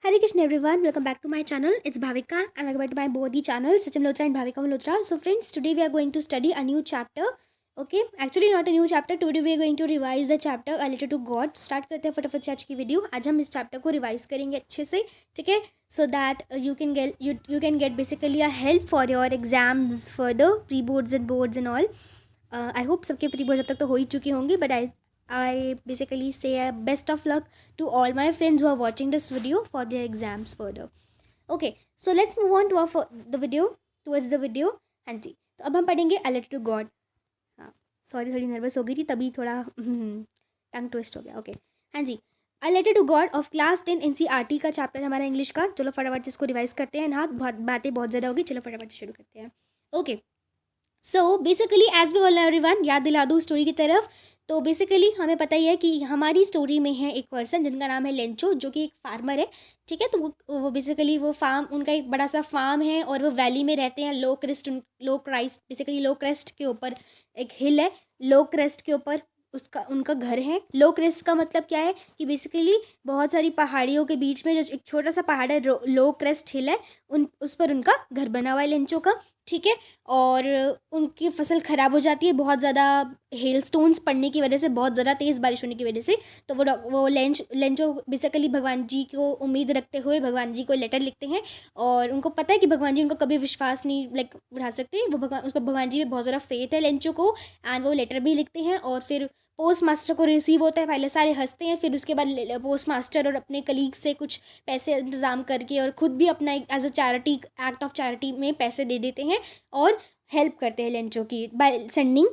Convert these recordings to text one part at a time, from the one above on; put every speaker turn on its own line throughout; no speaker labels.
Hare Krishna everyone, welcome back to my channel. It's Bhavika and welcome back to my Bodhi channel, Sachin Malhotra and Bhavika Malhotra. So friends, today we are going to study a new chapter. Okay, actually not a new chapter. Today we are going to revise the chapter A Letter to God. Start करते हैं फटाफट से आज की video. आज हम इस chapter को रिवाइज करेंगे अच्छे से, ठीक है? So that you can get basically a help for your exams further, pre boards and boards and all. I hope सबके pre boards अब तक तो हो ही चुकी होंगी, but I basically say a best of luck to all my friends who are watching this video for their exams further. Okay, so let's move on to the video, towards the video. हाँ जी, तो अब हम पढ़ेंगे A Letter to God. हाँ, sorry थोड़ी nervous हो गई थी, तभी थोड़ा टंग ट्विस्ट हो गया. ओके, हाँ जी, A Letter to God of class 10 NCERT का चैप्टर हमारा इंग्लिश का. चलो फटाफट इसको रिवाइज करते हैं. हाँ, बातें बहुत ज़्यादा होगी. चलो फटाफट शुरू करते हैं. Okay, so basically as we all know everyone, याद दिला दूँ स्टोरी की तरफ. तो बेसिकली हमें पता ही है कि हमारी स्टोरी में है एक पर्सन जिनका नाम है लेंचो, जो कि एक फार्मर है. ठीक है, तो वो बेसिकली वो फार्म, उनका एक बड़ा सा फार्म है और वो वैली में रहते हैं. लो क्रेस्ट के ऊपर एक हिल है. लो क्रेस्ट के ऊपर उनका घर है. लो क्रेस्ट का मतलब क्या है कि बेसिकली बहुत सारी पहाड़ियों के बीच में जो एक छोटा सा पहाड़ है, लो क्रेस्ट हिल है, उस पर उनका घर बना हुआ है लेंचो का. ठीक है, और उनकी फसल ख़राब हो जाती है बहुत ज़्यादा हेल स्टोन्स पड़ने की वजह से, बहुत ज़्यादा तेज़ बारिश होने की वजह से. तो वो लेंचो बेसिकली भगवान जी को उम्मीद रखते हुए भगवान जी को लेटर लिखते हैं. और उनको पता है कि भगवान जी उनको कभी विश्वास नहीं उठा सकते. वो उस पर भगवान जी में बहुत ज़्यादा फेथ है लेंचो को. एंड वो लेटर भी लिखते हैं और फिर पोस्ट मास्टर को रिसीव होता है. पहले सारे हंसते हैं, फिर उसके बाद पोस्ट मास्टर और अपने कलीग से कुछ पैसे इंतज़ाम करके और ख़ुद भी अपना as a charity, act of charity में पैसे दे देते हैं और हेल्प करते हैं लेंचो की by sending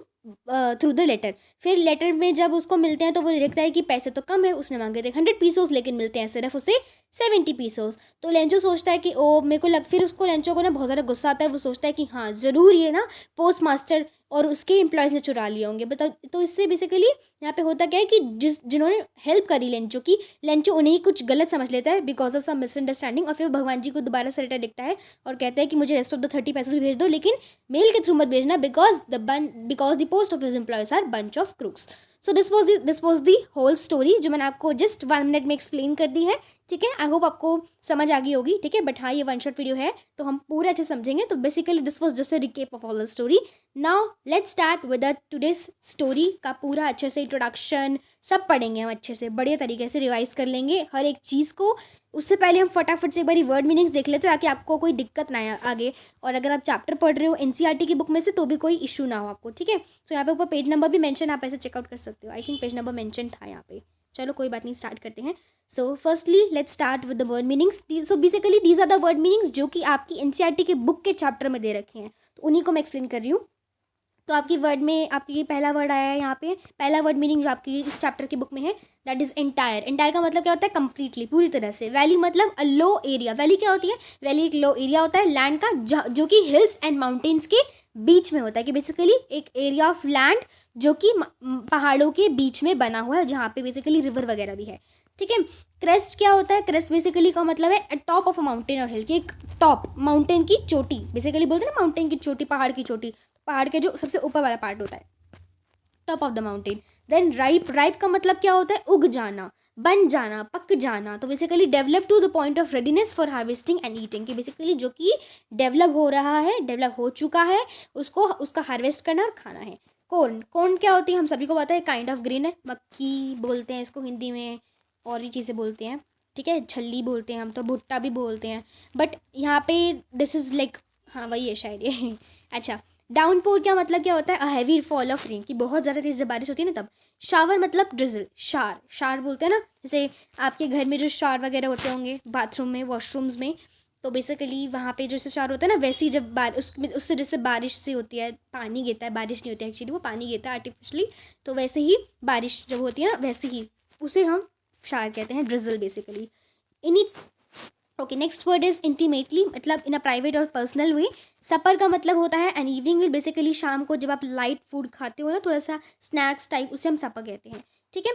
through the letter. फिर लेटर में जब उसको मिलते हैं तो वो लिखता है कि पैसे तो कम है, उसने मांगे थे 100 पीसोस, लेकिन मिलते हैं सिर्फ उसे 70 पीसोस. तो लेंचो सोचता है कि ओ मेरे को फिर उसको लेंचो को ना बहुत ज़्यादा गुस्सा आता है. वो सोचता है कि हाँ ज़रूर ये ना पोस्ट मास्टर और उसके एम्प्लॉयज़ ने चुरा लिए होंगे. बताओ, तो इससे बेसिकली यहाँ पे होता क्या है कि जिन्होंने हेल्प करी लेंचो की, लेंचो उन्हें ही कुछ गलत समझ लेता है बिकॉज ऑफ सम मिसअंडरस्टैंडिंग. और फिर भगवान जी को दोबारा से लेटर लिखता है और कहता है कि मुझे रेस्ट ऑफ द 30 पैसे भी भेज दो, लेकिन मेल के थ्रू मत भेजना because the post office employees are bunch of crooks. So this was the whole story जो मैंने आपको जस्ट 1 मिनट में एक्सप्लेन कर दी है. ठीक है, आई होप आपको समझ आ गई होगी. ठीक है, बट हाँ ये वन शॉट वीडियो है तो हम पूरे अच्छे समझेंगे. तो basically this was just a recap of all the story. Now let's start with the today's story का पूरा अच्छे से इंट्रोडक्शन सब पढ़ेंगे हम अच्छे से, बढ़िया तरीके से रिवाइज कर लेंगे हर एक चीज़ को. उससे पहले हम फटाफट से एक बार वर्ड मीनिंग्स देख लेते हैं ताकि आपको कोई दिक्कत ना आए आगे. और अगर आप चैप्टर पढ़ रहे हो NCERT की बुक में से तो भी कोई इशू ना हो आपको. ठीक है, सो यहाँ पे ऊपर पेज नंबर भी मेंशन, आप ऐसे चेकआउट कर सकते हो. I think page number mention था यहाँ पे. चलो कोई बात नहीं, स्टार्ट करते हैं. So firstly let's start with the word meanings. So basically these are the word meanings जो कि आपकी NCERT के बुक के चैप्टर में दे रखे हैं, तो उन्हीं को मैं एक्सप्लेन कर रही हूँ. तो आपकी वर्ड में आपकी पहला वर्ड आया है यहाँ पे. पहला वर्ड मीनिंग जो आपकी इस चैप्टर की बुक में है दैट इज़ एंटायर. एंटायर का मतलब क्या होता है? कंप्लीटली, पूरी तरह से. वैली मतलब अ लो एरिया. वैली क्या होती है? वैली एक लो एरिया होता है लैंड का जो कि हिल्स एंड माउंटेन्स के बीच में होता है. कि बेसिकली एक एरिया ऑफ लैंड जो कि पहाड़ों के बीच में बना हुआ है, जहाँ पे बेसिकली रिवर वगैरह भी है. ठीक है, क्रेस्ट क्या होता है? क्रेस्ट बेसिकली का मतलब है टॉप ऑफ अ माउंटेन और हिल की एक टॉप, माउंटेन की चोटी. बेसिकली बोलते हैं ना माउंटेन की चोटी, पहाड़ की चोटी, पहाड़ के जो सबसे ऊपर वाला पार्ट होता है, top of the mountain. Then ripe. Ripe का मतलब क्या होता है? उग जाना, बन जाना, पक जाना. तो basically develop to the point of readiness for harvesting and eating. कि बेसिकली जो कि डेवलप हो रहा है, डेवलप हो चुका है, उसको उसका हार्वेस्ट करना और खाना है. कॉर्न. कॉर्न क्या होती है? हम सभी को पता है, काइंड ऑफ ग्रीन है. मक्की बोलते हैं इसको हिंदी में, और भी चीज़ें बोलते हैं. ठीक है, छल्ली बोलते हैं हम, तो भुट्टा भी बोलते हैं. बट यहाँ पे दिस इज़ लाइक, हाँ वही है शायद ये. अच्छा, डाउनपोर क्या मतलब क्या होता है? A heavy fall of rain. की बहुत ज़्यादा तेज़ जब बारिश होती है ना तब. शावर मतलब ड्रिजल. शार बोलते हैं ना, जैसे आपके घर में जो शार वगैरह होते होंगे बाथरूम में, वॉशरूम्स में, तो बेसिकली वहाँ पे जैसे शार होता है ना, वैसे ही जब उससे जैसे बारिश से होती है, पानी गिरता है, बारिश नहीं होती है एक्चुअली, वो पानी गिरता है आर्टिफिशली. तो वैसे ही बारिश जब होती है ना, वैसे ही उसे हम शार कहते हैं, ड्रिजल बेसिकली. इन्हीं okay, next word is intimately, मतलब इन अ प्राइवेट और पर्सनल वे. सपर का मतलब होता है एन इवनिंग मील. बेसिकली शाम को जब आप लाइट फूड खाते हो ना, थोड़ा सा स्नैक्स टाइप, उसे हम सपर कहते हैं. ठीक है,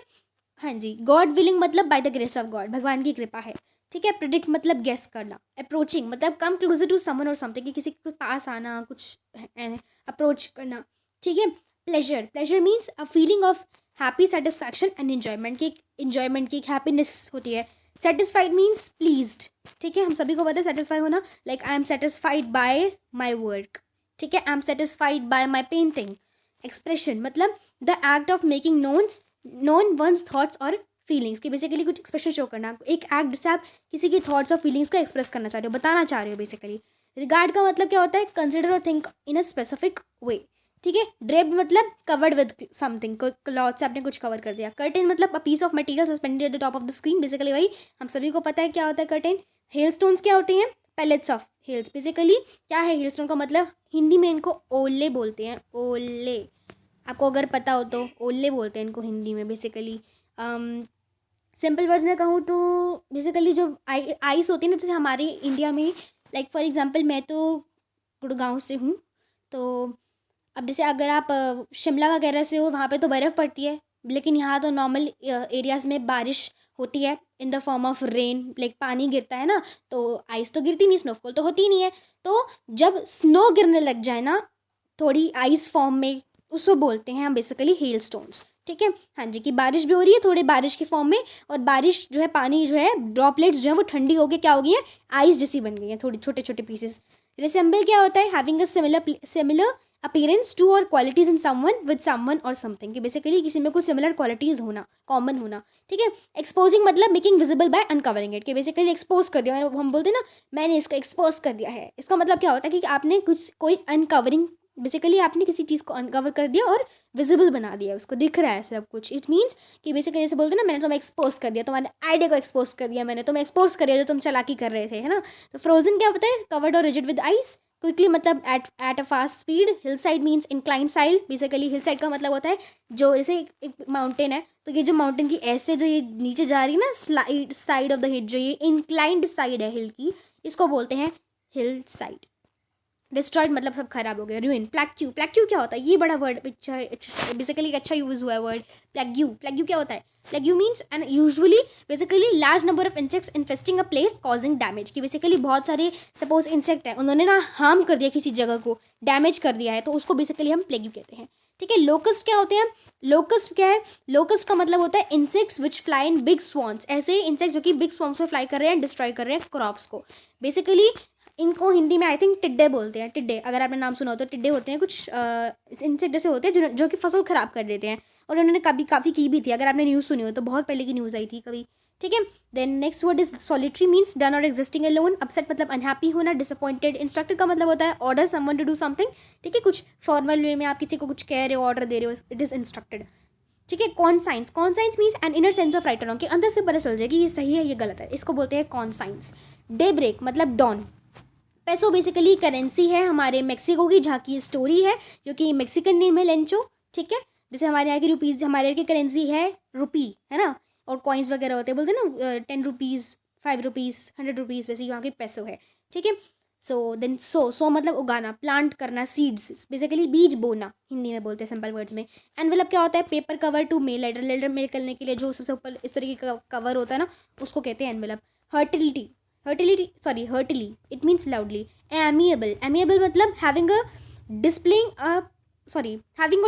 हाँ जी. गॉड विलिंग मतलब by the grace of God, भगवान की कृपा है. ठीक है, प्रिडिक्ट मतलब गेस करना. अप्रोचिंग मतलब come closer to someone or something, कि किसी के पास आना, कुछ अप्रोच करना. ठीक है, pleasure. Pleasure means a feeling of happy satisfaction and enjoyment. की एक हैप्पीनेस होती है, सेटिस्फाइड मीन्स प्लीज्ड, ठीक है, हम सभी को पता है सेटिस्फाई होना, like I am satisfied by my work, ठीक है, I am satisfied by my painting. Expression मतलब the act of making known one's thoughts और फीलिंग्स, की बेसिकली कुछ एक्सप्रेशन शो करना, एक एक्ट जिससे आप किसी की थॉट्स और फीलिंग्स को एक्सप्रेस करना चाह रहे हो, बताना चाह रहे हो बेसिकली। रिगार्ड का मतलब क्या होता है, कंसिडर और think in a specific way, ठीक है। ड्रेप्ड मतलब कवर्ड विद समथिंग, कोई क्लॉथ से आपने कुछ कवर कर दिया। कर्टेन मतलब a piece of material suspended at the top of the screen, basically वही हम सभी को पता है क्या होता है कर्टेन। हेल स्टोन्स क्या होते हैं, पैलेट्स ऑफ हेल्स, बेसिकली क्या है हेल स्टोन का मतलब, हिंदी में इनको ओले बोलते हैं, ओले, आपको अगर पता हो तो ओले बोलते हैं इनको हिंदी में बेसिकली। सिंपल वर्ड्स में कहूँ तो बेसिकली जो आइस होती है ना, जैसे हमारे इंडिया में, लाइक फॉर एग्जांपल मैं तो गुड़गांव से हूँ, तो अब जैसे अगर आप शिमला वगैरह से हो, वहाँ पे तो बर्फ़ पड़ती है, लेकिन यहाँ तो नॉर्मल एरियाज़ में बारिश होती है in the form of rain, like पानी गिरता है ना, तो आइस तो गिरती नहीं, स्नोफॉल तो होती नहीं है। तो जब स्नो गिरने लग जाए ना थोड़ी आइस फॉर्म में, उसको बोलते हैं हम बेसिकली हेल स्टोन्स, ठीक है। हाँ जी, कि बारिश भी हो रही है थोड़ी बारिश के फॉर्म में, और बारिश जो है, पानी जो है, ड्रॉपलेट्स जो है वो ठंडी होकर क्या हो गई है, आइस जैसी बन गई है, थोड़ी छोटे छोटे पीसेस। रिसेंबल क्या होता है, having a similar appearance to or qualities in someone with someone or something, कि बेसिकली किसी में कुछ सिमिलर क्वालिटीज़ होना, कॉमन होना, ठीक है। एक्सपोजिंग मतलब making visible by uncovering it, कि बेसिकली एक्सपोज कर दिया, हम बोलते हैं ना मैंने इसको एक्सपोज कर दिया है, इसका मतलब क्या होता है कि आपने कुछ कोई अनकवरिंग, बेसिकली आपने किसी चीज़ को अनकवर कर दिया और विजिबल बना दिया, उसको दिख रहा है सब कुछ। इट मीन्स कि बेसिकली जैसे बोलते हैं ना मैंने तुम्हें एक्सपोज कर दिया, तुम्हारे आइडिया को एक्सपोज कर दिया मैंने, तुम्हें एक्सपोज कर दिया जो तुम चालाकी कर रहे थे, है ना। तो फ्रोजन क्या होता है, कवर्ड और रिजिड विद आइस। क्विकली मतलब at a fast speed. Hill side means inclined side, basically hill side का मतलब होता है जो जैसे एक माउंटेन है, तो ये जो माउंटेन की ऐसे जो ये नीचे जा रही है ना, स्लाइड साइड ऑफ द हिल, जो ये इंक्लाइंड साइड है हिल की, इसको बोलते हैं हिल साइड। डिस्ट्रॉयड मतलब सब खराब हो गया, रूइन। प्लैक्यू, प्लैक्यू क्या होता है, ये बड़ा वर्ड बेसिकली एक अच्छा यूज हुआ है वर्ड प्लैग्यू। प्लैग्यू क्या होता है, plague means and usually basically large number of insects infesting a place causing damage, की बेसिकली बहुत सारे सपोज इंसेक्ट है, उन्होंने ना हार्म कर दिया किसी जगह को, डैमेज कर दिया है, तो उसको बेसिकली हम प्लैग्यू कहते हैं, ठीक है। लोकस्ट क्या होते हैं, लोकस्ट क्या है, लोकस्ट का मतलब होता है insects which fly in big swans, ऐसे इंसेक्ट जो कि बिग स्वॉन्स में फ्लाई कर रहे हैं, डिस्ट्रॉय कर रहे हैं क्रॉप्स को। बेसिकली इनको हिंदी में आई थिंक टिड्डे बोलते हैं, टिड्डे, अगर आपने नाम सुना हो तो। टिड्डे होते हैं कुछ इंसेक्ट जैसे होते हैं जो कि फसल खराब कर देते हैं, और उन्होंने कभी काफ़ी की भी थी, अगर आपने न्यूज़ सुनी हो तो बहुत पहले की न्यूज़ आई थी कभी, ठीक है। Then next word is solitary means done और एग्जिस्टिंग अलोन। अपसेट मतलब अनहैप्पी होना, डिसअपॉइंटेड। इंस्ट्रक्टेड का मतलब होता है order someone to do something, ठीक है, कुछ फॉर्मल वे में आप किसी को कुछ कह रहे हो, ऑर्डर दे रहे हो, इट इज़ इंस्ट्रक्टेड, ठीक है। Conscience, conscience means an inner sense of right और रॉन्ग, के अंदर से पता चल जाए कि ये सही है ये गलत है, इसको बोलते हैं कॉन्साइंस। डे ब्रेक मतलब डॉन। पेसो बेसिकली करेंसी है हमारे मेक्सिको की, जहाँ की स्टोरी है, जो कि मेक्सिकन नेम है लेंचो, ठीक है। जैसे हमारे यहाँ की रुपीज़, हमारे यहाँ की करेंसी है रुपी, है ना, और कॉइन्स वगैरह होते हैं, बोलते हैं ना 10 रुपीज़, 5 रुपीज़, 100 रुपीज़, वैसे यहाँ की पैसो है, ठीक है। सो देन सो मतलब उगाना, प्लांट करना, सीड्स बेसिकली बीज बोना हिंदी में बोलते हैं सिंपल वर्ड्स में। एनवेलप क्या होता है, paper cover to mail, letter letter mail करने के लिए जो सबसे ऊपर इस तरीके का कवर होता है ना, उसको कहते हैं envelope. Heartily, heartily it means loudly. Amiable, amiable मतलब having or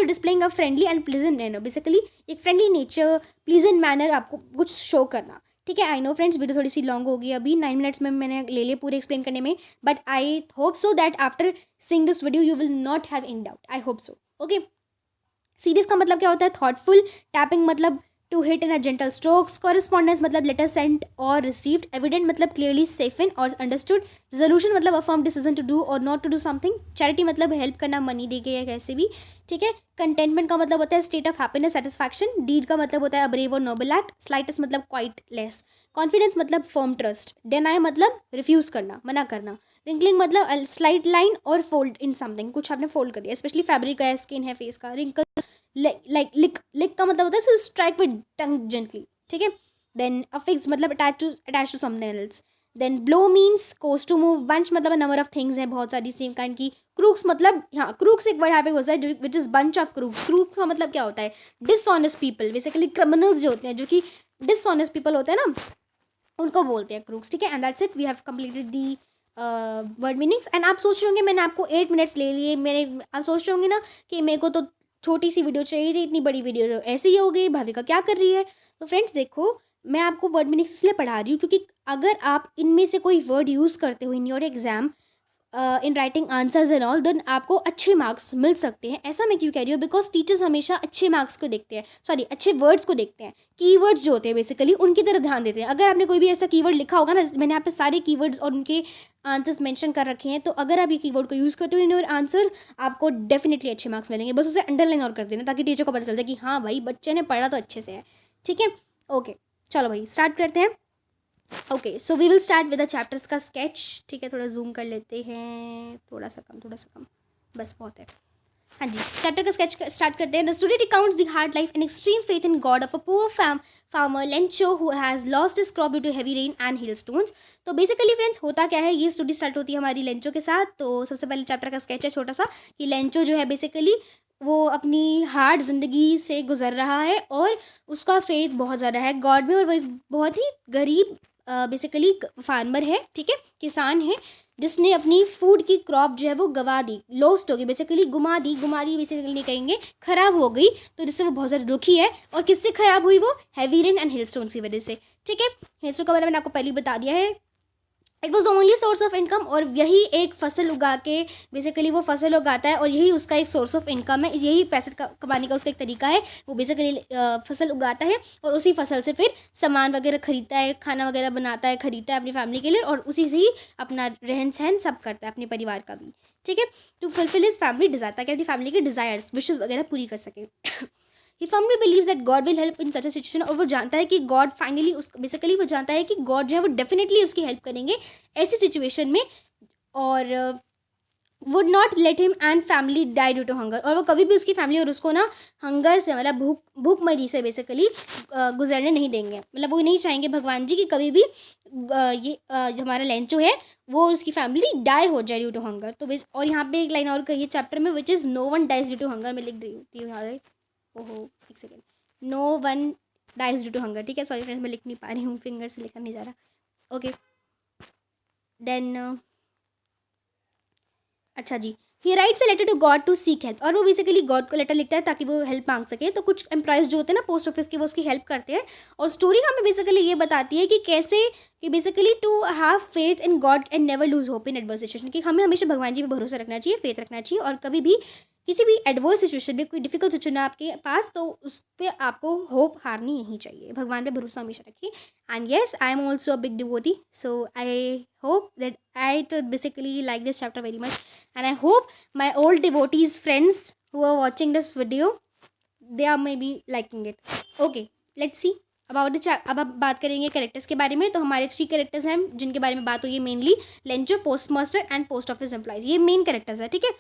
displaying a friendly and pleasant manner, basically एक फ्रेंडली नेचर, प्लीजेंट मैनर आपको कुछ शो करना, ठीक है। आई नो फ्रेंड्स वीडियो थोड़ी सी लॉन्ग होगी, अभी 9 मिनट्स में मैंने ले लिए पूरे एक्सप्लेन करने में, but I hope so that after seeing this video you will not have in doubt, I hope so, okay. Serious का मतलब क्या होता है, थॉटफुल। टैपिंग मतलब to hit in a gentle strokes. Correspondence मतलब letter sent or received. Evident मतलब clearly seen in or understood. Resolution मतलब a firm decision to do or not to do something. Charity मतलब help करना, money दे के या कैसे भी, ठीक है। कंटेंटमेंट का मतलब होता है state of happiness, satisfaction. Deed का मतलब होता है ब्रेव और नोबल एक्ट। स्लाइटेस्ट मतलब क्वाइट लेस। कॉन्फिडेंस मतलब फर्म ट्रस्ट। डिनाई मतलब रिफ्यूज करना, मना करना। रिंकलिंग मतलब स्लाइट लाइन और फोल्ड इन समथिंग, कुछ आपने फोल्ड कर दिया, स्पेशली फैब्रिक है, स्किन है, फेस का। रिंकल लाइक लिक का मतलब होता है स्ट्राइक विद टंग जेंटली, ठीक है। देन अफिक्स मतलब attach to something else. Then blow means cause to move. Bunch मतलब नंबर ऑफ थिंग्स है, बहुत सारी सेम काइंड की। क्रूक्स मतलब, हाँ क्रूक्स एक वर्ड यहाँ पे होता है जो which is bunch of crooks. Crooks का मतलब क्या होता है, डिसऑनेस्ट पीपल, बेसिकली क्रिमिनल्स जो होते हैं, जो कि डिसऑनेस्ट पीपल होते हैं ना, उनको बोलते हैं क्रूक्स, ठीक है। And that's it, we have completed the word meanings. And आप सोच रहे होंगे मैंने आपको 8 मिनट्स ले लिए, आप सोच रहे होंगे ना कि मेरे को तो छोटी सी वीडियो चाहिए थी, इतनी बड़ी वीडियो तो ऐसे ही हो गई, भाविका क्या कर रही है। तो फ्रेंड्स देखो, मैं आपको वर्ड मीनिंग्स इसलिए पढ़ा रही हूँ क्योंकि अगर आप इनमें से कोई वर्ड यूज़ करते हो in your exam, in writing answers and all, then आपको अच्छे मार्क्स मिल सकते हैं। ऐसा मैं क्यों कह रही हूँ, बिकॉज टीचर्स हमेशा अच्छे मार्क्स को देखते हैं, सॉरी अच्छे वर्ड्स को देखते हैं। कीवर्ड्स जो होते हैं बेसिकली उनकी तरफ ध्यान देते हैं। अगर आपने कोई भी ऐसा कीवर्ड लिखा होगा ना, मैंने यहाँ पे सारे कीवर्ड्स और उनके आंसर्स मेंशन कर रखे हैं, तो अगर आप ये कीवर्ड को यूज़ करते हो इन योर आंसर्स, आपको डेफिनेटली अच्छे मार्क्स मिलेंगे। बस उसे अंडरलाइन और कर देना ताकि टीचर को पता चल जाए कि हाँ भाई बच्चे ने पढ़ा तो अच्छे से है। ठीक है, ओके, चलो भाई स्टार्ट करते हैं। Okay, so we will start with the chapters का स्केच। ठीक है, थोड़ा जूम कर लेते हैं, थोड़ा सा कम, बस बहुत है। हाँ जी, चैप्टर का स्केच स्टार्ट करते हैं। The story recounts the hard life and extreme faith in God of a poor farmer Lencho who has lost his crop due to heavy rain and hailstones. तो बेसिकली फ्रेंड्स होता क्या है, ये story start होती है हमारी Lencho के साथ। तो सबसे पहले चैप्टर का स्केच है छोटा सा, कि लेंचो जो है बेसिकली वो अपनी हार्ड ज़िंदगी से गुजर रहा है और उसका फेथ बहुत ज़्यादा है गॉड में, और वही बहुत ही गरीब बेसिकली फार्मर है, ठीक है, किसान है, जिसने अपनी फूड की क्रॉप जो है वो गवा दी, लॉस्ट हो गई, बेसिकली गुमा दी बेसिकली नहीं कहेंगे, ख़राब हो गई। तो जिससे वो बहुत ज़्यादा दुखी है। और किससे ख़राब हुई वो, हैवी रेन एंड हेलस्टोन्स की वजह से। ठीक है, हेलस्टोन का बारे में मैंने आपको पहले ही बता दिया है। It was only source of income, और यही एक फसल उगा के बेसिकली वो फसल उगाता है और यही उसका एक सोर्स ऑफ इनकम है, यही पैसे कमाने का उसका एक तरीका है। वो बेसिकली फसल उगाता है और उसी फसल से फिर सामान वगैरह खरीदता है, खाना वगैरह बनाता है, खरीदता है अपनी फैमिली के लिए, और उसी से ही अपना रहन सहन सब करता है, अपने परिवार का भी। ठीक है, to fulfil his family desire, ताकि अपनी फैमिली के डिज़ायर्स विशेज़ वगैरह पूरी कर सके। He firmly believes that God will help in such a situation, और वो जानता है कि गॉड फाइनली उस बेसिकली वो जानता है कि गॉड जो है वो डेफिनेटली उसकी हेल्प करेंगे ऐसी सिचुएशन में, और would not let him and family die due to hunger, और वो कभी भी उसकी फैमिली और उसको ना हंगर से, मतलब भूखमरी से बेसिकली गुजरने नहीं देंगे। मतलब वो नहीं चाहेंगे भगवान जी कि कभी भी जो हमारा लेंचो है वो उसकी फैमिली डाई हो जाए ड्यू टू हंगर। तो और यहाँ पे एक लाइन और कही है चैप्टर में, which is no one dies due to hunger. मैं लिख देती हूँ यहाँ, ओहो एक second, no one dies due to hunger. ठीक है, सॉरी फ्रेंड्स मैं लिख नहीं पा रही हूँ, फिंगर से लिखा नहीं जा रहा। ओके देन अच्छा जी, he writes a letter to God to seek help, और वो बेसिकली गॉड को लेटर लिखता है ताकि वो हेल्प मांग सके। तो कुछ एम्प्लॉयज़ जो होते हैं ना पोस्ट ऑफिस के, वो उसकी हेल्प करते हैं। और स्टोरी हमें बेसिकली ये बताती है कि कैसे कि basically to have faith in God and never lose hope in adverse situation, कि हमें हमेशा भगवान जी पे भरोसा रखना चाहिए, फेथ रखना चाहिए, और कभी भी किसी भी एडवर्स सिचुएशन में, कोई डिफिकल्ट सिचुएशन है आपके पास, तो उस पर आपको होप हारनी नहीं चाहिए, भगवान पे भरोसा हमेशा रखिए। And yes, I am also a big devotee, so I hope that I to basically like this chapter very much, and I hope my old devotees friends who are watching this video, they are maybe liking it. Okay, let's see about the अब आप बात करेंगे characters के बारे में। तो हमारे 3 characters हैं जिनके बारे में बात हुई है mainly, Lencho, post master and post office employees, ये मेन कैरेक्टर्स है। ठीक है,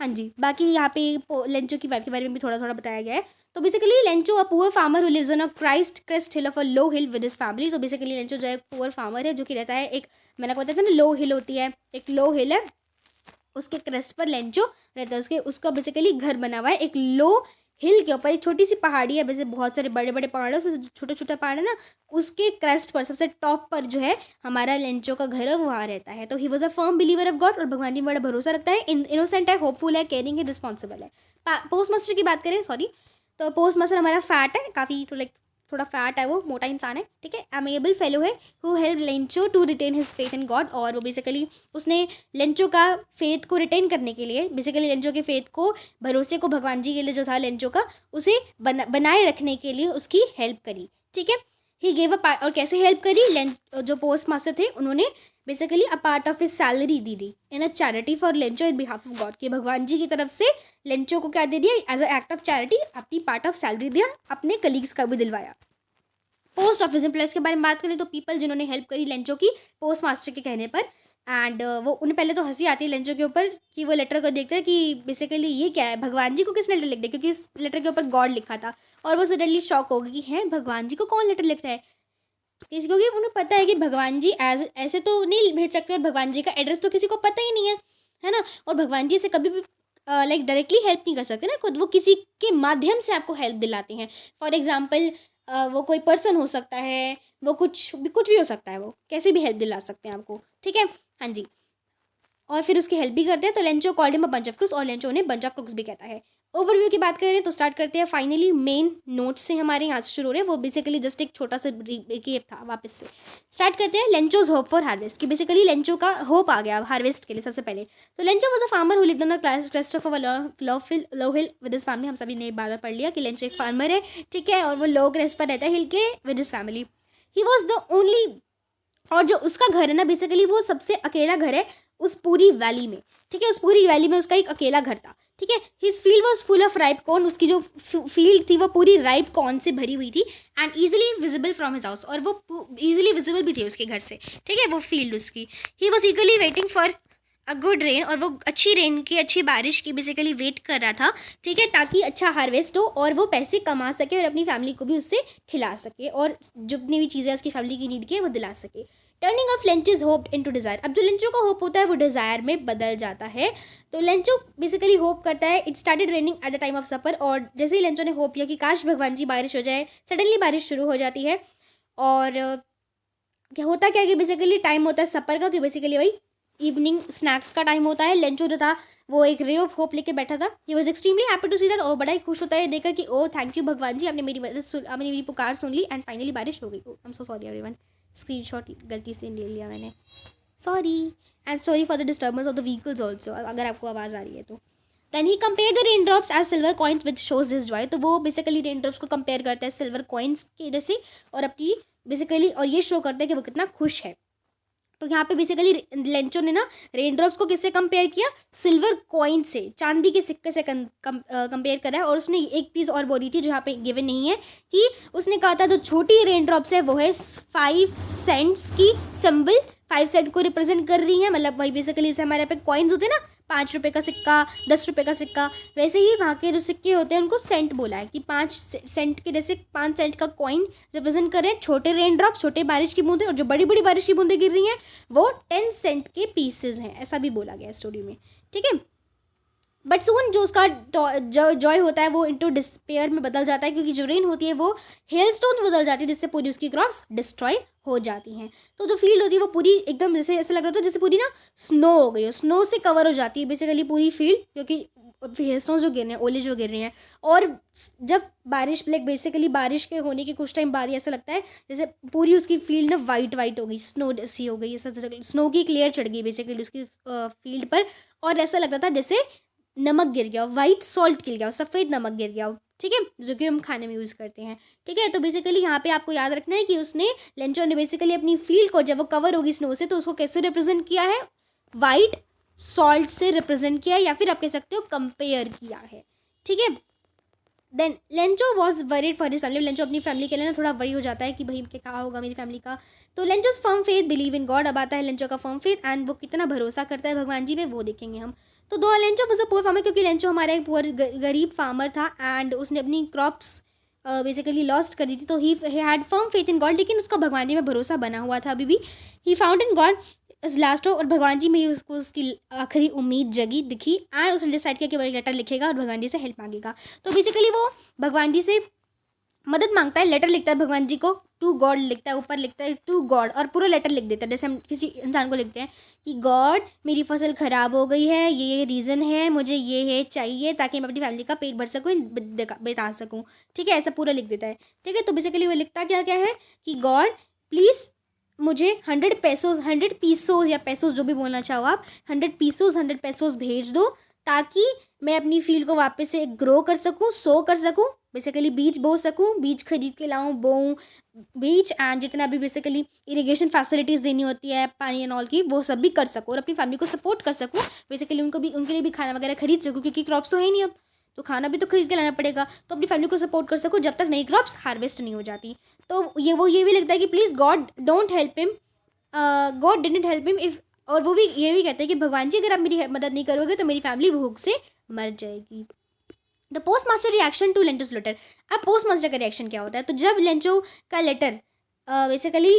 हाँ जी, बाकी यहाँ पे लेंचो की वाइफ के बारे में भी थोड़ा थोड़ा बताया गया है। तो basically Lencho a poor farmer who lives on a crest hill of a low hill with his family. तो बेसिकली लेंचो जो है पुअर फार्मर है जो कि रहता है एक, मैंने आपको बताया था ना लो हिल होती है, एक लो हिल है, उसके क्रेस्ट पर लेंचो रहता है। उसका बेसिकली घर बना हुआ है एक लो हिल के ऊपर, एक छोटी सी पहाड़ी है, वैसे बहुत सारे बड़े बड़े पहाड़ है, उसमें से छोटा छोटा पहाड़ है ना, उसके क्रेस्ट पर सबसे टॉप पर जो है हमारा लेंचो का घर है, वो वहाँ रहता है। तो he was a firm believer of God, और भगवान जी में बड़ा भरोसा रखता है, इनोसेंट है, होपफुल है, केयरिंग है, रिस्पॉन्सिबल है। पोस्ट मास्टर की बात करें, सॉरी, तो पोस्ट मास्टर हमारा फैट है काफ़ी, तो लाइक थोड़ा फैट है, वो मोटा इंसान है। ठीक है, अमेबल फेलो है, who help Lencho to retain his faith in God, और वो बेसिकली उसने लेंचो का फेथ को रिटेन करने के लिए, बेसिकली लेंचो के फेथ को, भरोसे को भगवान जी के लिए जो था लेंचो का, उसे बनाए रखने के लिए उसकी हेल्प करी। ठीक है, ही गेव अ पार्ट, और कैसे हेल्प करी, जो पोस्ट मास्टर थे उन्होंने basically a part of his salary दी थी in a charity for Lencho in behalf of God, कि भगवान जी की तरफ से लेंचो को क्या दे दिया, as a act of charity अपनी पार्ट ऑफ सैलरी दिया, अपने कलीग्स का भी दिलवाया। पोस्ट ऑफिस एम्प्लॉयज़ के बारे में बात करें तो पीपल जिन्होंने हेल्प करी लेंचो की पोस्ट मास्टर के कहने पर, एंड वो उन्हें पहले तो हंसी आती है लेंचो के ऊपर कि वो लेटर को देखते हैं कि बेसिकली ये क्या है, भगवान जी को किसने लेटर लिख दिया, क्योंकि इस लेटर के ऊपर गॉड लिखा था, और वो सडनली शॉक हो गई कि हैं भगवान जी को कौन लेटर लिख रहा है, क्योंकि उन्हें पता है कि भगवान जी ऐसे तो नहीं भेज सकते, और भगवान जी का एड्रेस तो किसी को पता ही नहीं है ना, और भगवान जी से कभी भी लाइक डायरेक्टली हेल्प नहीं कर सकते ना, खुद वो किसी के माध्यम से आपको हेल्प दिलाते हैं। फॉर एग्जाम्पल वो कोई पर्सन हो सकता है, वो कुछ भी हो सकता है, वो कैसे भी हेल्प दिला सकते हैं आपको। ठीक है, हाँ जी, और फिर उसकी हेल्प भी करते हैं। तो Lencho called him a bunch of crooks, और लेंचो उन्हें बंच ऑफ क्रूक्स भी कहता है। ओवरव्यू की बात करें तो स्टार्ट करते हैं फाइनली मेन नोट्स से, हमारे यहाँ से शुरू हो रहे हैं। वो बेसिकली जस्ट एक छोटा सा रिकेप था, वापस से स्टार्ट करते हैं। लेंचोज होप फॉर हार्वेस्ट, कि बेसिकली लेंचो का होप आ गया हार्वेस्ट के लिए सबसे पहले। तो Lencho was a farmer who lived on the crest of low hill with his family. हम सभी ने बार बार पढ़ लिया कि लेंचो एक फार्मर है, ठीक है, और वो लो क्रेस्ट पर रहता है हिल के with his family. He was the only, और जो उसका घर है ना बेसिकली वो सबसे अकेला घर है उस पूरी वैली में, ठीक है, उस पूरी वैली में उसका एक अकेला घर था, ठीक है। His field was full of ripe corn, उसकी जो फील्ड थी वो पूरी राइप कॉर्न से भरी हुई थी, and easily visible from his house, और वो ईजिली विजिबल भी थी उसके घर से, ठीक है, वो फील्ड उसकी। He was ईगरली waiting for a good rain, और वो अच्छी रेन की, अच्छी बारिश की बेसिकली वेट कर रहा था, ठीक है, ताकि अच्छा हार्वेस्ट हो और वो पैसे कमा सके और अपनी फैमिली को भी उससे खिला सके, और जितनी भी चीज़ें उसकी फैमिली की नीड की है वो दिला सके। Turning of Lencho's hope into desire, अब जो लेंचो का होप होता है वो डिज़ायर में बदल जाता है। तो लेंचो बेसिकली होप करता है, it started raining at the time of supper, और जैसे ही लेंचो ने होप किया कि काश भगवान जी बारिश हो जाए, सडनली बारिश शुरू हो जाती है। और क्या होता क्या है कि बेसिकली टाइम होता है सपर का, कि बेसिकली वही इवनिंग स्नैक्स का टाइम होता है। लेंचो जो था वो एक रे ऑफ होप लेके बैठा था। He was extremely happy to see that, और बड़ा ही खुश होता है देखकर कि ओ थैंक यू भगवान जी, आपने मेरी मदद सुन, आपने मेरी पुकार सुन ली, एंड फाइनली बारिश हो गई। I am so sorry everyone, screenshot गलती से ले लिया मैंने, sorry, and sorry for the disturbance of the vehicles also, अगर आपको आवाज़ आ रही है तो। Then he compare the rain drops as silver coins which shows this joy, तो वो बेसिकली रेन ड्रॉप्स को कंपेयर करता है सिल्वर कॉइन्स की वजह से, और अपनी बेसिकली, और ये शो करता है कि वो कितना खुश है। तो यहाँ पे बेसिकली लेंचो ने ना रेन ड्रॉप्स को किससे कंपेयर किया, सिल्वर कॉइन से, चांदी के सिक्के से कंपेयर करा है। और उसने एक चीज़ और बोली थी जो यहाँ पे गिवन नहीं है, कि उसने कहा था जो छोटी रेन ड्रॉप्स है वो है 5 सेंट्स की सिंबल, 5 सेंट को रिप्रेजेंट कर रही है, मतलब वही बेसिकली जैसे हमारे यहाँ पे कॉइन्स होते हैं ना, 5 रुपये का सिक्का, 10 रुपये का सिक्का, वैसे ही वहाँ के जो सिक्के होते हैं उनको सेंट बोला है, कि 5 सेंट के, जैसे 5 सेंट का कॉइन रिप्रेजेंट कर रहे हैं छोटे रेन ड्रॉप, छोटे बारिश की बूंदें, और जो बड़ी बड़ी बारिश की बूंदें गिर रही हैं वो 10 सेंट के पीसेज हैं, ऐसा भी बोला गया स्टोरी में, ठीक है। बट सून जो उसका जॉय होता है वो इंटू डिस्पेयर में बदल जाता है, क्योंकि जो रेन होती है वो हेल स्टोन बदल जाती है, जिससे पूरी उसकी क्रॉप्स डिस्ट्रॉय हो जाती हैं। तो जो फील्ड होती है वो पूरी एकदम जैसे ऐसा लग रहा था जैसे पूरी ना स्नो हो गई हो, स्नो से कवर हो जाती है बेसिकली पूरी फील्ड, क्योंकि हेल स्टोन जो गिर रहे हैं, ओले जो गिर रहे हैं। और जब बारिश लाइक बेसिकली बारिश के होने के कुछ टाइम बाद ही ऐसा लगता है जैसे पूरी उसकी फील्ड ना वाइट वाइट हो गई, स्नो सी हो गई, ऐसा स्नो की क्लियर चढ़ गई बेसिकली उसकी फील्ड पर, और ऐसा लग रहा था जैसे नमक गिर गया, वाइट सॉल्ट गिर गया, सफ़ेद नमक गिर गया, ठीक है, जो कि हम खाने में यूज़ करते हैं, ठीक है। तो बेसिकली यहाँ पे आपको याद रखना है कि उसने लेंचो ने बेसिकली अपनी फील्ड को जब वो कवर होगी स्नो से तो उसको कैसे रिप्रेजेंट किया है, वाइट सॉल्ट से रिप्रेजेंट किया है, या फिर आप कह सकते हो कंपेयर किया है, ठीक है। Then Lencho was worried for his family, Lencho अपनी फैमिली के लिए ना थोड़ा वरी हो जाता है कि भाई क्या होगा मेरी फैमिली का। तो Lencho's firm faith believe in God, अब आता है लेंचो का फर्म फेथ, एंड वो कितना भरोसा करता है भगवान जी में वो देखेंगे हम। तो दो Lencho was a poor farmer, क्योंकि लेंचो हमारा एक पुअर गरीब फार्मर था, एंड उसने अपनी क्रॉप्स बेसिकली लॉस्ट कर दी थी, तो he had firm faith in God, लेकिन उसका भगवान जी में भरोसा बना हुआ था अभी भी। ही फाउंड इन गॉड इस लास्ट और भगवान जी में ही उसको उसकी आखिरी उम्मीद जगी दिखी, एंड उसने डिसाइड किया कि वो एक लेटर लिखेगा और भगवान जी से हेल्प मांगेगा। तो बेसिकली वो भगवान जी से मदद मांगता है, लेटर लिखता है भगवान जी को, टू गॉड लिखता है, ऊपर लिखता है टू गॉड, और पूरा लेटर लिख देता है जैसे हम किसी इंसान को लिखते हैं कि गॉड मेरी फसल ख़राब हो गई है, ये रीज़न है, मुझे ये है चाहिए ताकि मैं अपनी फैमिली का पेट भर सकूँ, बता सकूँ, ठीक है, ऐसा पूरा लिख देता है, ठीक है। तो बेसिकली वो लिखता क्या क्या है कि गॉड प्लीज़ मुझे 100 पेसोस, 100 पीसोस या पेसोस जो भी बोलना चाहो आप, 100 पीसोस 100 पेसोस भेज दो, ताकि मैं अपनी फील्ड को वापस से ग्रो कर सकूँ, सो कर सकूँ, बेसिकली बीज बो सकूँ, बीज खरीद के लाऊँ, बोऊँ बीज, एंड जितना भी बेसिकली इरिगेशन फैसिलिटीज़ देनी होती है पानी एंड ऑल की वो सब भी कर सकूँ, और अपनी फैमिली को सपोर्ट कर सकूँ, बेसिकली उनको भी, उनके लिए भी खाना वगैरह खरीद सकूँ, क्योंकि क्रॉप्स तो है ही नहीं अब, तो खाना भी तो खरीद के लाना पड़ेगा, तो अपनी फैमिली को सपोर्ट कर सकूँ जब तक नई क्रॉप्स हार्वेस्ट नहीं हो जाती। तो ये भी लिखता है कि please God don't help him, God didn't help him if, और वो भी ये भी कहते हैं कि भगवान जी अगर आप मेरी मदद नहीं करोगे तो मेरी फैमिली भूख से मर जाएगी। The post master reaction to Lencho's letter, अब पोस्ट मास्टर का रिएक्शन क्या होता है, तो जब लेंचो का लेटर बेसिकली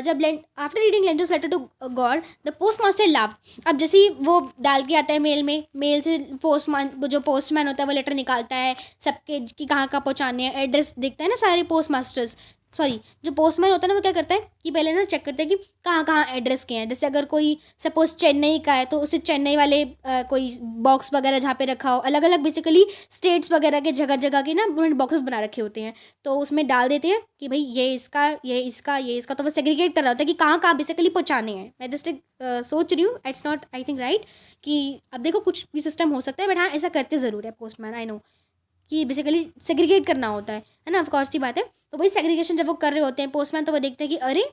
जब after reading Lencho's letter to God the post master laughed, अब जैसे ही वो डाल के आता है मेल में, मेल से जो पोस्टमैन होता है वो लेटर निकालता है सबके कि कहाँ कहाँ पहुँचाने हैं, एड्रेस देखता है ना सारे पोस्ट मास्टर्स, सॉरी, जो पोस्टमैन होता है ना वो क्या करता है कि पहले ना चेक करता है कि कहाँ कहाँ एड्रेस के हैं। जैसे अगर कोई सपोज चेन्नई का है तो उसे चेन्नई वाले कोई बॉक्स वगैरह जहाँ पे रखा हो, अलग अलग बेसिकली स्टेट्स वगैरह के जगह जगह के ना उन्होंने बॉक्सेस बना रखे होते हैं, तो उसमें डाल देते हैं कि भाई ये इसका, ये इसका, ये इसका, तो वो सेग्रीगेट कर रहा होता है कि कहाँ कहाँ बेसिकली पहुँचाने हैं। मैं जस्ट सोच रही हूँ, it's not I think right कि अब देखो कुछ भी सिस्टम हो सकता है, बट हाँ ऐसा करते ज़रूर है पोस्टमैन, आई नो कि बेसिकली सेग्रीगेट करना होता है ना, ऑफकोर्स की बात है। तो वही सेग्रीगेशन जब वो कर रहे होते हैं पोस्टमैन, तो वो देखते हैं कि अरे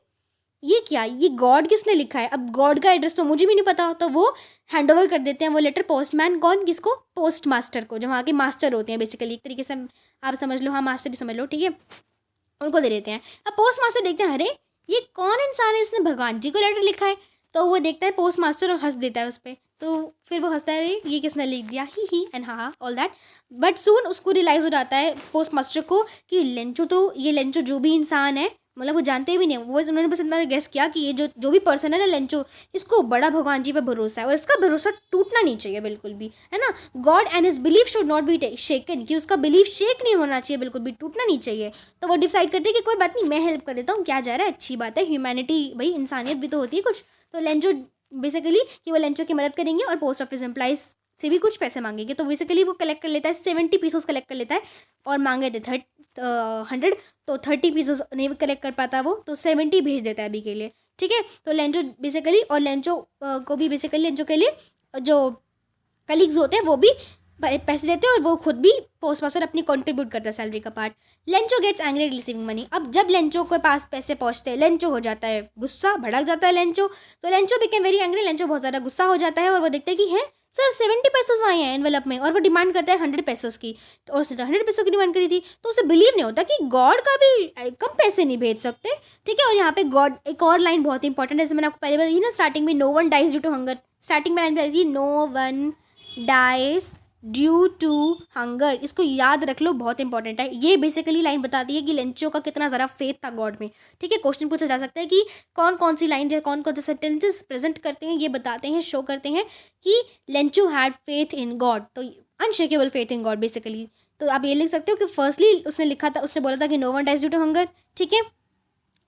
ये क्या, ये गॉड किसने लिखा है। अब गॉड का एड्रेस तो मुझे भी नहीं पता, तो वो हैंड ओवर कर देते हैं वो लेटर पोस्टमैन कौन, किसको, पोस्ट मास्टर को, जो वहाँ के मास्टर होते हैं बेसिकली, एक तरीके से आप समझ लो, हाँ मास्टर ही समझ लो, ठीक है, उनको दे देते हैं। अब पोस्ट मास्टर देखते हैं अरे ये कौन इंसान है, इसने भगवान जी को लेटर लिखा है। तो वो देखता है पोस्ट मास्टर और हंस देता है उस पर, तो फिर वो हंसता है अरे ये किसने लिख दिया, ही एंड हाँ ऑल दैट। बट सून उसको रियलाइज़ हो जाता है पोस्ट मास्टर को कि लेंचो, तो ये लेंचो जो भी इंसान है, मतलब वो जानते भी नहीं, वो बस उन्होंने बस इतना गेस किया कि ये जो भी पर्सन है ना लेंचो, इसको बड़ा भगवान जी पे भरोसा है और इसका भरोसा टूटना नहीं चाहिए बिल्कुल भी, है ना। God and his belief should not be shaken, कि उसका बिलीफ शेक नहीं होना चाहिए बिल्कुल भी, टूटना नहीं चाहिए। तो वो डिसाइड करते हैं कि कोई बात नहीं, मैं हेल्प कर देता हूँ, क्या जा रहा है, अच्छी बात है, ह्यूमैनिटी भाई, इंसानियत भी तो होती है कुछ। तो लेंचो बेसिकली कि वो लेंचो की मदद करेंगे और पोस्ट ऑफिस एम्प्लॉइज से भी कुछ पैसे मांगेंगे। तो बेसिकली वो कलेक्ट कर लेता है 70 पीसेस कलेक्ट कर लेता है, और मांगे थे 100, तो 30 पीसेस नहीं कलेक्ट कर पाता वो, तो 70 भेज देता है अभी के लिए, ठीक है। तो लेंचो बेसिकली, और लेंचो को भी बेसिकली लेंचो के लिए जो कलीग्स होते हैं वो भी पैसे देते हैं, और वो खुद भी पोस्ट मास्टर अपनी कंट्रीब्यूट करता है सैलरी का part. Lencho gets angry receiving money. अब जब लेंचो के पास पैसे पहुंचते हैं, लेंचो हो जाता है गुस्सा, भड़क जाता है लेंचो, तो Lencho became very angry, Lencho बहुत ज़्यादा गुस्सा हो जाता है, और वो देखते हैं कि है सर 70 पैसों आए हैं एनवेलप में, और वो डिमांड करता है 100 पैसों की। तो और उसने 100 पैसों की डिमांड करी थी, तो उसे बिलीव नहीं होता कि गॉड का भी कम पैसे नहीं भेज सकते, ठीक है। और यहाँ पे गॉड, एक और लाइन बहुत इंपॉर्टेंट है, जैसे मैंने आपको पहले बताई ना स्टार्टिंग में, no one dies due to hunger, starting में लाइन बताई थी no one dies due to hunger, इसको याद रख लो, बहुत इंपॉर्टेंट है। ये बेसिकली लाइन बताती है कि लेंचो का कितना ज़्यादा फेथ था गॉड में, ठीक है। क्वेश्चन पूछा जा सकता है कि कौन कौन सी लाइन जो कौन कौन से सेंटेंसेस प्रेजेंट करते हैं, ये बताते हैं, शो करते हैं कि Lencho had faith in God, तो unshakable faith in God basically. तो आप ये लिख सकते हो कि फर्स्टली उसने लिखा था, उसने बोला था कि no one dies due to hunger, ठीक है।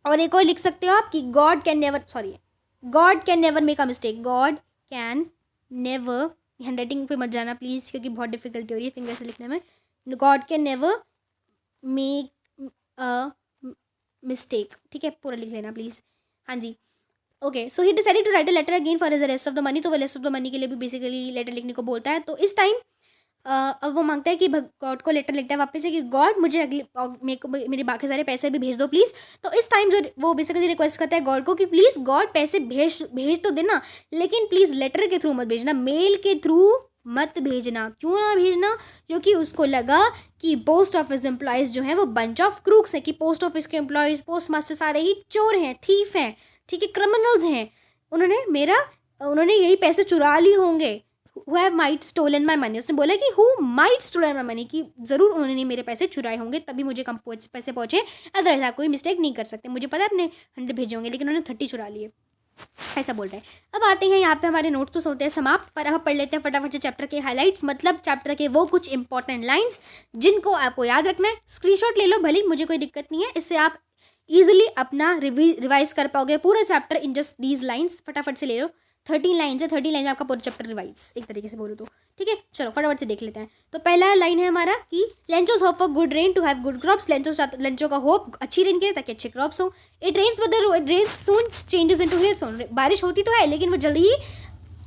और एक और लिख सकते हो आप कि God can never make a mistake, God can never, hand writing पे मत जाना प्लीज़, क्योंकि बहुत डिफिकल्टी हो रही है फिंगर से लिखने में। God can never make a mistake, ठीक है, पूरा लिख लेना प्लीज़, हाँ जी। Okay, so he decided to write a letter again for the rest of the money, तो वो रेस्ट ऑफ द मनी के लिए भी बेसिकली लेटर लिखने को बोलता है। तो इस टाइम अब वो मांगता है कि गॉड को लेटर लिखता है वापस से कि गॉड मुझे अगले मेरे को मेरे बाकी सारे पैसे भी भेज दो प्लीज़। तो इस टाइम जो वो बेसिकली रिक्वेस्ट करता है गॉड को कि प्लीज़ गॉड पैसे भेज तो देना, लेकिन प्लीज़ लेटर के थ्रू मत भेजना, मेल के थ्रू मत भेजना। क्यों ना भेजना? क्योंकि उसको लगा कि पोस्ट ऑफिस एम्प्लॉयज़ जो हैं वो बंच ऑफ क्रूक्स हैं, कि पोस्ट ऑफिस के एम्प्लॉयज़, पोस्ट मास्टर सारे ही चोर हैं, थीफ हैं, ठीक है, क्रिमिनल्स हैं। उन्होंने यही पैसे चुरा लिए होंगे। Who have might stolen my money, उसने बोला कि who might stolen my money, कि ज़रूर उन्होंने मेरे पैसे चुराए होंगे तभी मुझे कम पैसे पहुँचे, अदरवाइज आप कोई मिस्टेक नहीं कर सकते। मुझे पता है अपने 100 भेजे होंगे, लेकिन उन्होंने 30 चुरा लिए, ऐसा बोल रहे हैं। अब आते हैं यहाँ पे हमारे नोट्स तो होते हैं समाप्त, पर अब पढ़ लेते हैं फटाफट से चैप्टर के हाइलाइट्स, मतलब चैप्टर के वो कुछ इंपॉर्टेंट लाइंस जिनको आपको याद रखना है। स्क्रीनशॉट ले लो भले, मुझे कोई दिक्कत नहीं है, इससे आप ईजिली अपना रिवाइज कर पाओगे पूरा chapter in just these lines. फटाफट से ले लो, 13 लाइन्स है, 13 लाइन में आपका पूरा चैप्टर रिवाइज एक तरीके से बोलो तो, ठीक है। चलो फटाफट से देख लेते हैं। तो पहला लाइन है हमारा कि Lencho's hope for good rain to have good crops, Lencho का होप अच्छी रेन के ताकि अच्छे क्रॉप्स हो। It rains but the rain soon changes into hailstone, बारिश होती तो है लेकिन वो जल्दी ही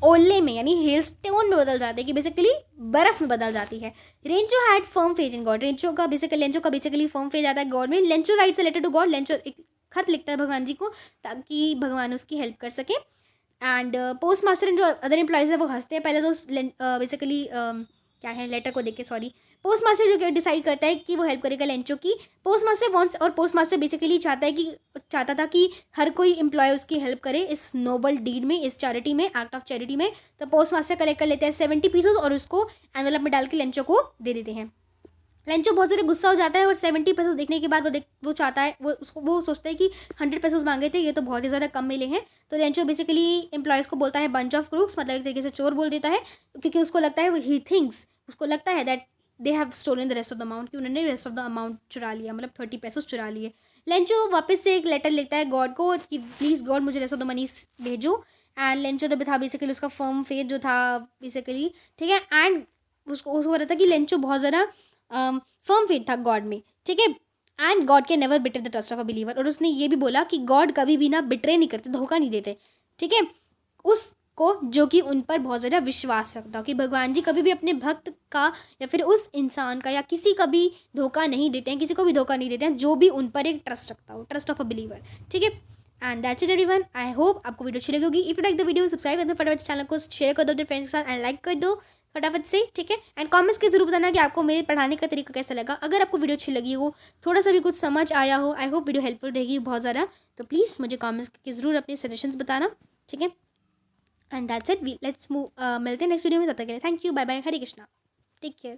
ओले में यानी हेल स्टोन में बदल जाती है, कि बेसिकली बर्फ में बदल जाती है। Lencho had firm faith in God, Lencho का बेसिकली फर्म फेथ आता है गॉड में। Lencho writes a letter to God, Lencho एक खत लिखता है भगवान जी को ताकि भगवान उसकी हेल्प कर सके। एंड पोस्ट मास्टर एंड जो अदर एम्प्लॉयज़ है वो हंसते हैं पहले तो बेसिकली क्या है लेटर को देख के, सॉरी, पोस्ट मास्टर जो डिसाइड करता है कि वो हेल्प करेगा लेंचो की। पोस्ट मास्टर वांट्स, और पोस्ट मास्टर बेसिकली चाहता था कि हर कोई एम्प्लॉय उसकी हेल्प करे इस नोबल डीड में, इस चैरिटी में, एक्ट ऑफ चैरिटी में। तो पोस्ट मास्टर कलेक्ट कर लेते हैं 70 पीसेस और उसको एनवेलप में डाल के लेंचो को दे देते हैं। लेंचो बहुत ज़्यादा गुस्सा हो जाता है और 70 पैसे देखने के बाद वो चाहता है, वो सोचता है कि 100 पैसे मांगे थे, ये तो बहुत ही ज़्यादा कम मिले हैं। तो लेंचो बेसिकली एम्प्लॉयज़ को बोलता है बंच ऑफ क्रूक्स, मतलब एक तरीके से चोर बोल देता है, क्योंकि उसको लगता है that they have stolen the rest of the amount, कि उन्होंने रेस्ट ऑफ द अमाउंट चुरा लिया, मतलब 30 पेसोस चुरा लिए। लेंचो वापस से एक लेटर लिखता है गॉड को कि प्लीज़ गॉड मुझे रेस्ट ऑफ द मनी भेजो। एंड लेंचो तो था बेसिकली उसका फर्म फेथ जो था बेसिकली, ठीक है। एंड उसको हो रहा था कि लेंचो बहुत ज़्यादा फर्म फेथ था गॉड में, ठीक है। एंड गॉड के never bitter the trust of a believer, और उसने ये भी बोला कि गॉड कभी भी ना बिट्रे नहीं करते, धोखा नहीं देते, ठीक है, उसको जो कि उन पर बहुत ज़्यादा विश्वास रखता हो, कि भगवान जी कभी भी अपने भक्त का या फिर उस इंसान का या किसी का भी धोखा नहीं देते हैं, किसी को भी धोखा नहीं देते हैं जो भी उन पर एक ट्रस्ट रखता हो, ट्रस्ट ऑफ अ बिलीवर, ठीक है। And that's it everyone, I hope आपको वीडियो अच्छी लगी होगी। If you like the video subscribe कर दो फटाफट, चैनल को शेयर कर दो अपने फ्रेंड्स के साथ, एंड लाइक कर दो फटाफट से, ठीक है। एंड कमेंट्स के जरूर बताना कि आपको मेरे पढ़ाने का तरीका कैसा लगा। अगर आपको वीडियो अच्छी लगी हो, थोड़ा सा भी कुछ समझ आया हो, आई होप वीडियो हेल्पफुल रहेगी बहुत ज़्यादा, तो प्लीज़ मुझे कमेंट्स के जरूर अपने सजेशंस बताना, ठीक है। And that's it, let's move, मिलते हैं नेक्स्ट वीडियो में, तब तक के लिए thank you, bye bye, Hare Krishna, take care.